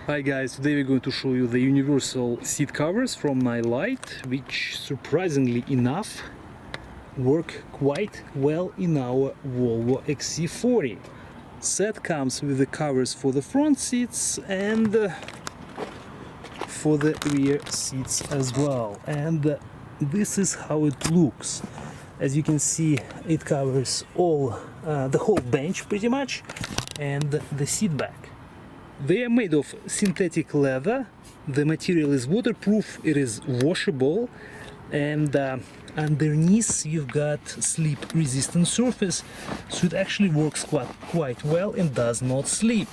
Hi guys, today we're going to show you the universal seat covers from Nilight, which surprisingly enough work quite well in our Volvo XC40. Set comes with the covers for the front seats and for the rear seats as well. And this is how it looks. As you can see, it covers all the whole bench pretty much, and the seat back. They are made of synthetic leather. The material is waterproof, it is washable, and underneath you've got slip resistant surface, so it actually works quite well and does not slip.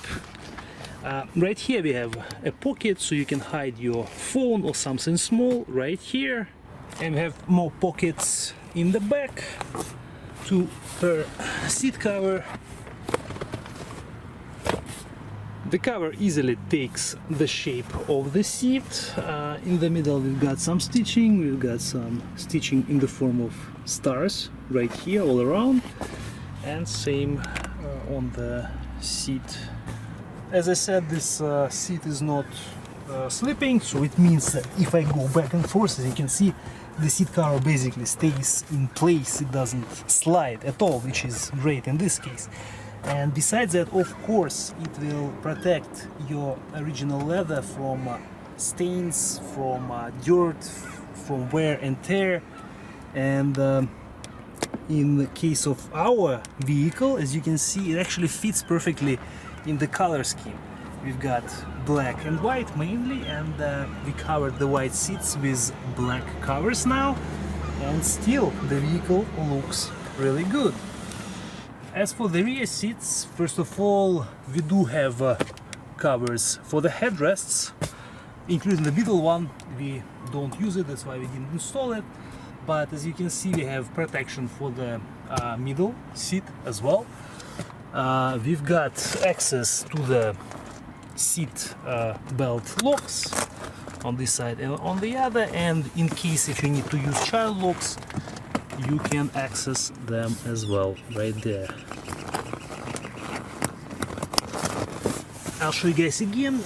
Right here we have a pocket so you can hide your phone or something small right here, and we have more pockets in the back, two per seat cover. The cover easily takes the shape of the seat. In the middle we've got some stitching, we've got some stitching in the form of stars right here all around, and same on the seat. As I said, this seat is not slipping, so it means that if I go back and forth, as you can see, the seat cover basically stays in place, it doesn't slide at all, which is great in this case. And besides that, of course, it will protect your original leather from stains, from dirt, from wear and tear. And in the case of our vehicle, as you can see, it actually fits perfectly in the color scheme. We've got black and white mainly, and we covered the white seats with black covers now, and still the vehicle looks really good. As for the rear seats, first of all, we do have covers for the headrests, including the middle one. We don't use it, that's why we didn't install it. But as you can see, we have protection for the middle seat as well. We've got access to the seat belt locks on this side and on the other, and in case if you need to use child locks, you can access them as well right there. I'll show you guys again.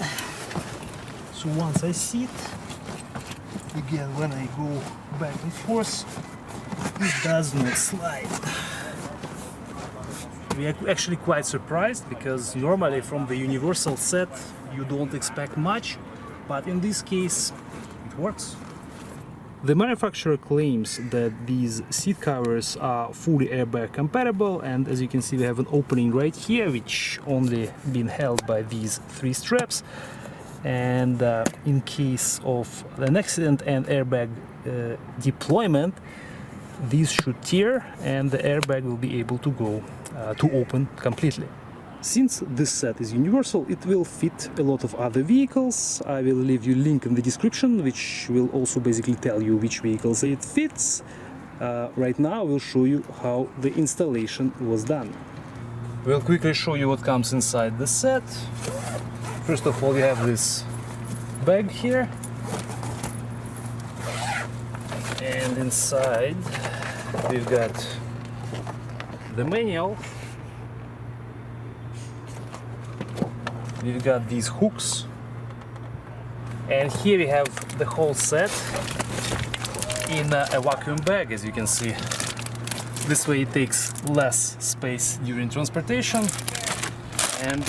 So once I sit, again when I go back and forth, it does not slide. We are actually quite surprised, because normally from the universal set you don't expect much, but in this case it works. The manufacturer claims that these seat covers are fully airbag compatible, and as you can see we have an opening right here which only been held by these three straps, and in case of an accident and airbag deployment, these should tear and the airbag will be able to go to open completely. Since this set is universal, it will fit a lot of other vehicles. I will leave you a link in the description, which will also basically tell you which vehicles it fits. Right now we'll show you how the installation was done. We'll quickly show you what comes inside the set. First of all, you have this bag here, and inside we've got the manual. We've got these hooks, and here we have the whole set in a vacuum bag, as you can see. This way it takes less space during transportation, and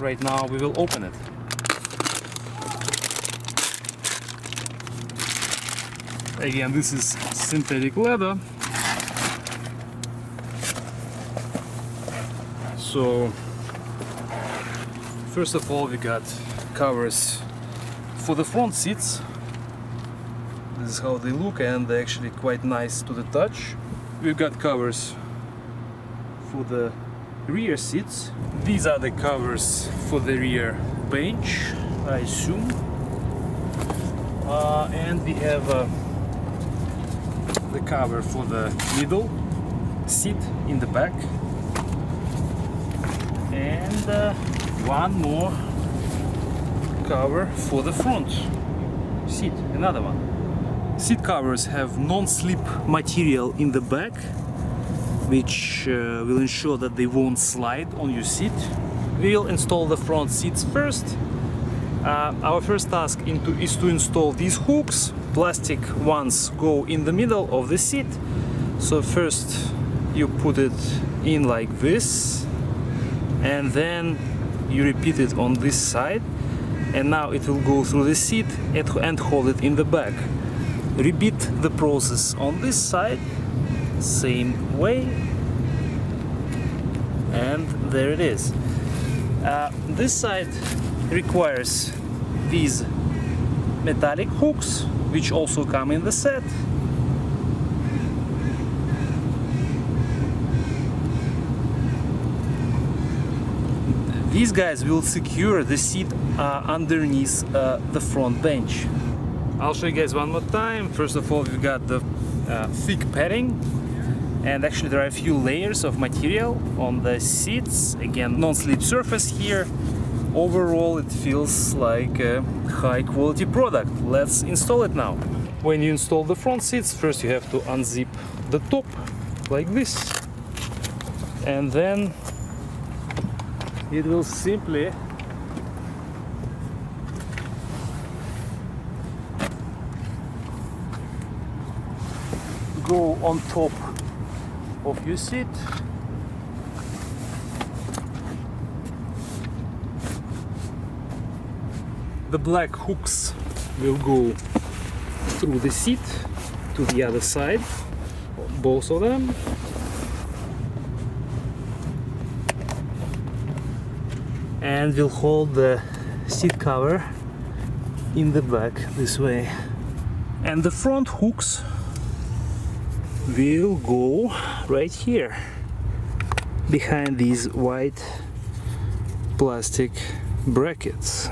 right now we will open it. Again, this is synthetic leather, so first of all, we got covers for the front seats. This is how they look, and they're actually quite nice to the touch. We've got covers for the rear seats. These are the covers for the rear bench, I assume. And we have the cover for the middle seat in the back. And one more cover for the front seat, another one. Seat covers have non-slip material in the back, which will ensure that they won't slide on your seat. We'll install the front seats first, Our first task is to install these hooks. Plastic ones go in the middle of the seat. So first you put it in like this, and then you repeat it on this side, and now it will go through the seat and hold it in the back. Repeat the process on this side, same way, and there it is. This side requires these metallic hooks, which also come in the set. These guys will secure the seat underneath the front bench. I'll show you guys one more time. First of all, we've got the thick padding, and actually there are a few layers of material on the seats. Again, non-slip surface here. Overall, it feels like a high quality product. Let's install it now. When you install the front seats, first you have to unzip the top like this, and then it will simply go on top of your seat. The black hooks will go through the seat to the other side, both of them. And will hold the seat cover in the back this way. And the front hooks will go right here behind these white plastic brackets.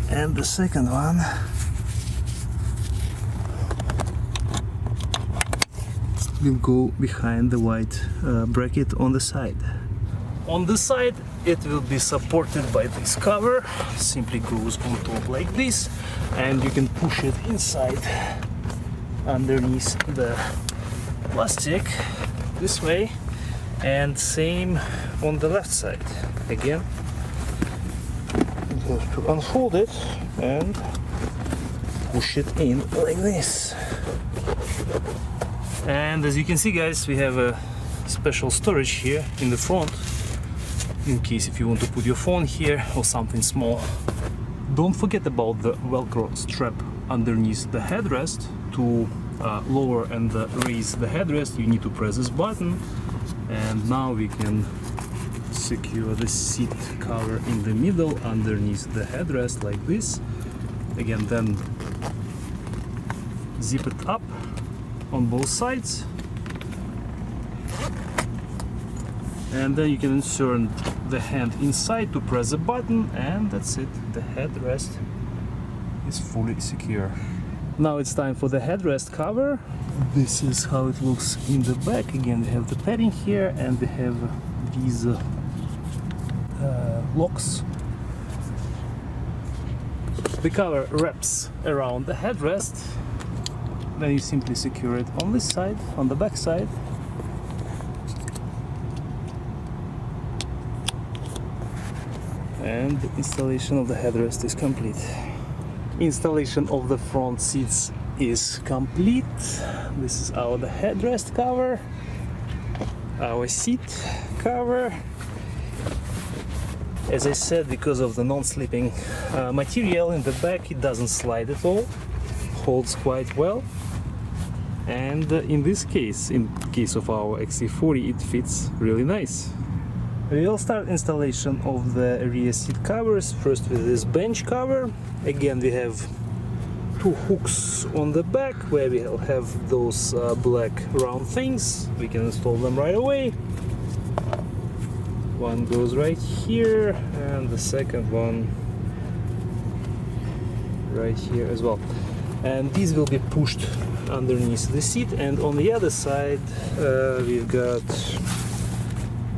And the second one will go behind the white bracket on the side. On the side it will be supported by this cover. Simply goes on top like this, and you can push it inside underneath the plastic this way, and same on the left side. Again, you have to unfold it and push it in like this. And as you can see, guys, we have a special storage here in the front, in case if you want to put your phone here or something small. Don't forget about the Velcro strap underneath the headrest. To lower and raise the headrest, you need to press this button, and now we can secure the seat cover in the middle underneath the headrest like this. Again, then zip it up on both sides, and then you can insert the hand inside to press the button, and that's it. The headrest is fully secure. Now it's time for the headrest cover. This is how it looks in the back. Again, we have the padding here, and we have these locks. The cover wraps around the headrest. Then you simply secure it on this side, on the back side. And the installation of the headrest is complete. Installation of the front seats is complete. This is our headrest cover, our seat cover. As I said, because of the non-slipping material in the back, it doesn't slide at all, holds quite well. And in this case, in case of our XC40, it fits really nice. We will start installation of the rear seat covers, first with this bench cover. Again, we have two hooks on the back where we will have those black round things. We can install them right away. One goes right here, and the second one right here as well. And these will be pushed underneath the seat, and on the other side we've got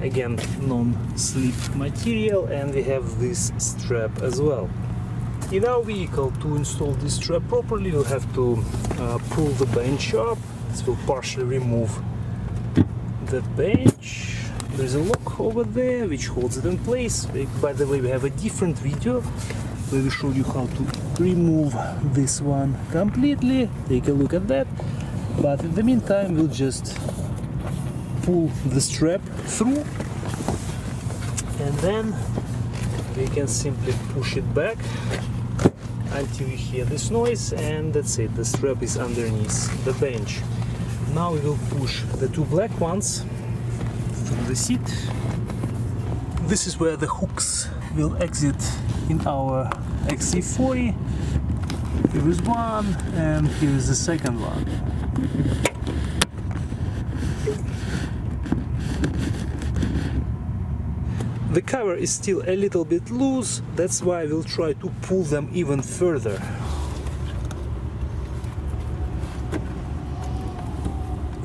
again non-slip material, and we have this strap as well. In our vehicle, to install this strap properly, we'll have to pull the bench up. This will partially remove the bench, there's a lock over there which holds it in place. By the way, we have a different video where we show you how to remove this one completely. Take a look at that. But in the meantime, we'll just pull the strap through, and then we can simply push it back until you hear this noise, and that's it. The strap is underneath the bench. Now we will push the two black ones through the seat. This is where the hooks will exit in our XC40. Here is one, and here is the second one. The cover is still a little bit loose, that's why we'll try to pull them even further.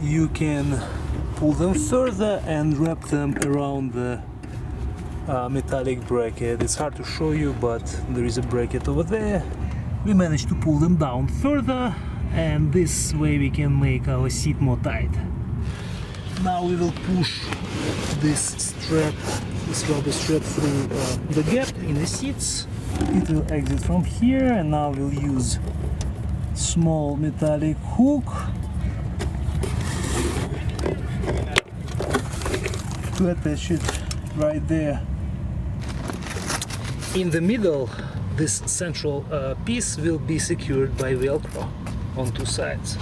You can pull them further and wrap them around the metallic bracket. It's hard to show you, but there is a bracket over there. We managed to pull them down further, and this way we can make our seat more tight. Now we will push this rubber strap through the gap in the seats. It will exit from here, and now we'll use small metallic hook to attach it right there. In the middle, this central piece will be secured by Velcro on two sides.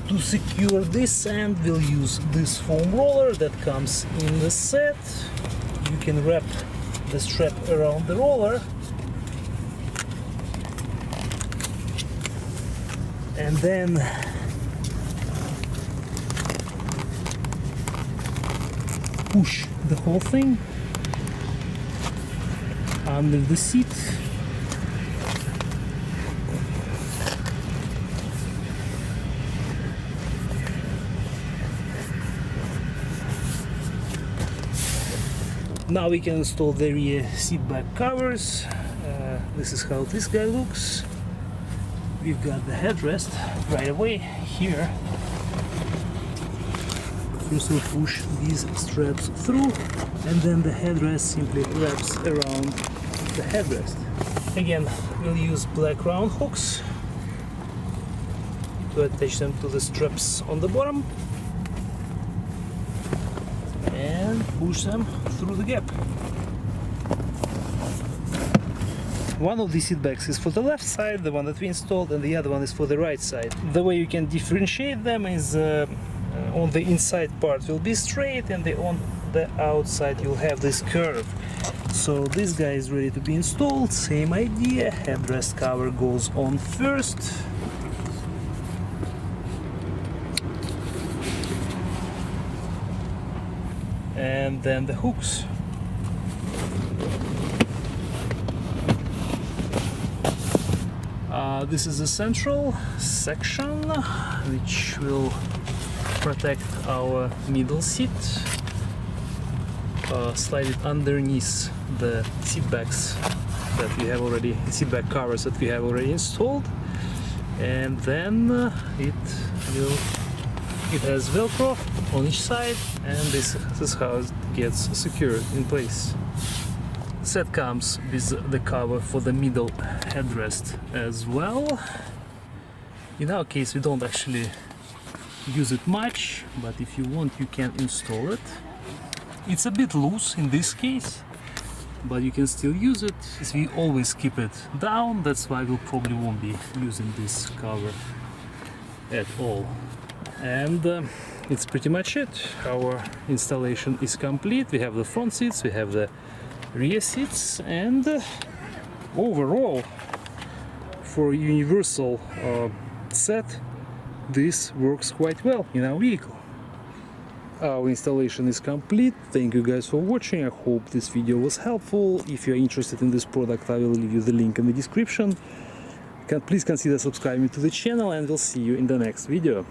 To secure this end, we'll use this foam roller that comes in the set. You can wrap the strap around the roller, and then push the whole thing under the seat. Now we can install the rear seat back covers. This is how this guy looks. We've got the headrest right away here. First we'll push these straps through, and then the headrest simply wraps around the headrest. Again, we'll use black round hooks to attach them to the straps on the bottom and push them through the gap. One of these seat backs is for the left side, the one that we installed, and the other one is for the right side. The way you can differentiate them is on the inside part will be straight, and on the outside you'll have this curve. So this guy is ready to be installed. Same idea, headrest cover goes on first. And then the hooks. This is the central section which will protect our middle seat. Slide it underneath the seat backs that we have already, seat back covers that we have already installed, and then it has Velcro on each side, and this is how it gets secured in place. The set comes with the cover for the middle headrest as well. In our case we don't actually use it much, but if you want you can install it. It's a bit loose in this case, but you can still use it. We always keep it down, that's why we probably won't be using this cover at all. And it's pretty much it. Our installation is complete. We have the front seats, we have the rear seats, and overall, for a universal set, this works quite well in our vehicle. Our installation is complete. Thank you guys for watching. I hope this video was helpful. If you're interested in this product, I will leave you the link in the description. Please consider subscribing to the channel, and we'll see you in the next video.